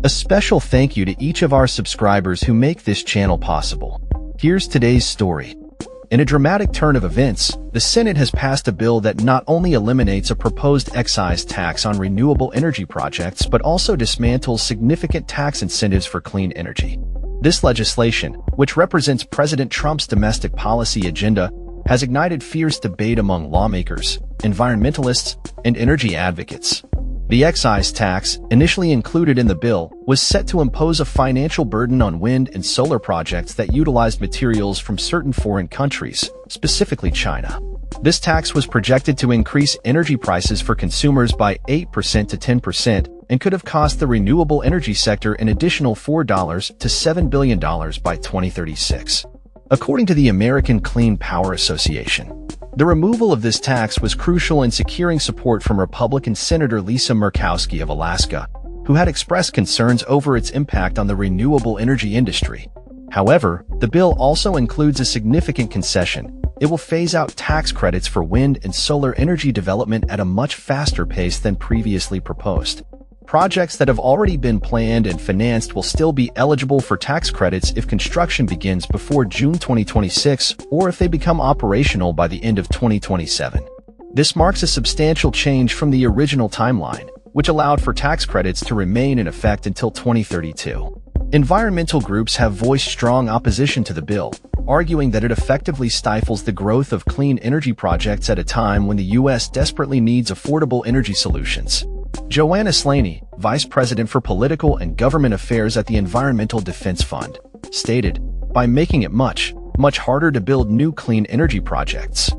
A special thank you to each of our subscribers who make this channel possible. Here's today's story. In a dramatic turn of events, the Senate has passed a bill that not only eliminates a proposed excise tax on renewable energy projects but also dismantles significant tax incentives for clean energy. This legislation, which represents President Trump's domestic policy agenda, has ignited fierce debate among lawmakers, environmentalists, and energy advocates. The excise tax, initially included in the bill, was set to impose a financial burden on wind and solar projects that utilized materials from certain foreign countries, specifically China. This tax was projected to increase energy prices for consumers by 8% to 10% and could have cost the renewable energy sector an additional $4 to $7 billion by 2036. According to the American Clean Power Association, the removal of this tax was crucial in securing support from Republican Senator Lisa Murkowski of Alaska, who had expressed concerns over its impact on the renewable energy industry. However, the bill also includes a significant concession. It will phase out tax credits for wind and solar energy development at a much faster pace than previously proposed. Projects that have already been planned and financed will still be eligible for tax credits if construction begins before June 2026 or if they become operational by the end of 2027. This marks a substantial change from the original timeline, which allowed for tax credits to remain in effect until 2032. Environmental groups have voiced strong opposition to the bill, arguing that it effectively stifles the growth of clean energy projects at a time when the U.S. desperately needs affordable energy solutions. Joanna Slaney, Vice President for Political and Government Affairs at the Environmental Defense Fund, stated, "By making it much harder to build new clean energy projects,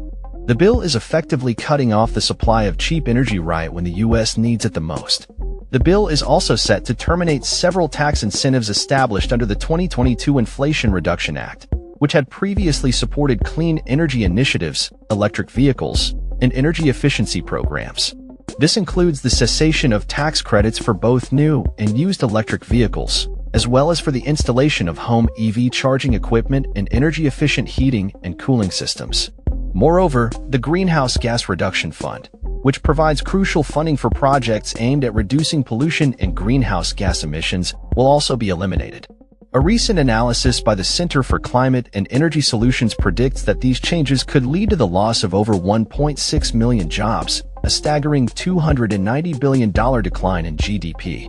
the bill is effectively cutting off the supply of cheap energy right when the U.S. needs it the most." The bill is also set to terminate several tax incentives established under the 2022 Inflation Reduction Act, which had previously supported clean energy initiatives, electric vehicles, and energy efficiency programs. This includes the cessation of tax credits for both new and used electric vehicles, as well as for the installation of home EV charging equipment and energy-efficient heating and cooling systems. Moreover, the Greenhouse Gas Reduction Fund, which provides crucial funding for projects aimed at reducing pollution and greenhouse gas emissions, will also be eliminated. A recent analysis by the Center for Climate and Energy Solutions predicts that these changes could lead to the loss of over 1.6 million jobs, a staggering $290 billion decline in GDP,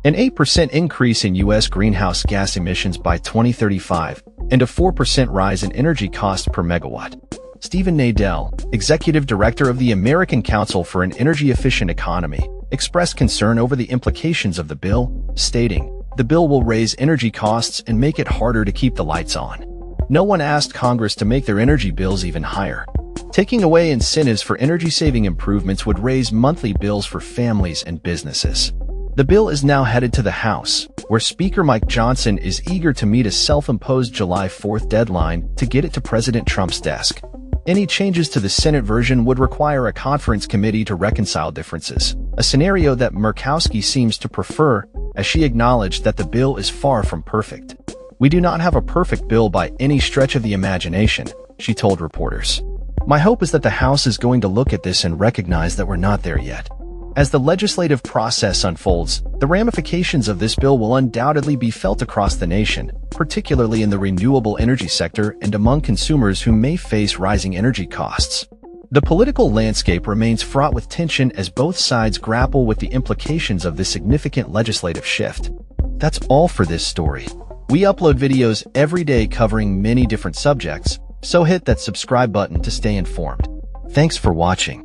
an 8% increase in U.S. greenhouse gas emissions by 2035, and a 4% rise in energy cost per megawatt. Stephen Nadell, Executive Director of the American Council for an Energy-Efficient Economy, expressed concern over the implications of the bill, stating, "The bill will raise energy costs and make it harder to keep the lights on. No one asked Congress to make their energy bills even higher. Taking away incentives for energy-saving improvements would raise monthly bills for families and businesses." The bill is now headed to the House, where Speaker Mike Johnson is eager to meet a self-imposed July 4th deadline to get it to President Trump's desk. Any changes to the Senate version would require a conference committee to reconcile differences, a scenario that Murkowski seems to prefer, as she acknowledged that the bill is far from perfect. "We do not have a perfect bill by any stretch of the imagination," she told reporters. "My hope is that the House is going to look at this and recognize that we're not there yet." As the legislative process unfolds, the ramifications of this bill will undoubtedly be felt across the nation, particularly in the renewable energy sector and among consumers who may face rising energy costs. The political landscape remains fraught with tension as both sides grapple with the implications of this significant legislative shift. That's all for this story. We upload videos every day covering many different subjects, so hit that subscribe button to stay informed. Thanks for watching.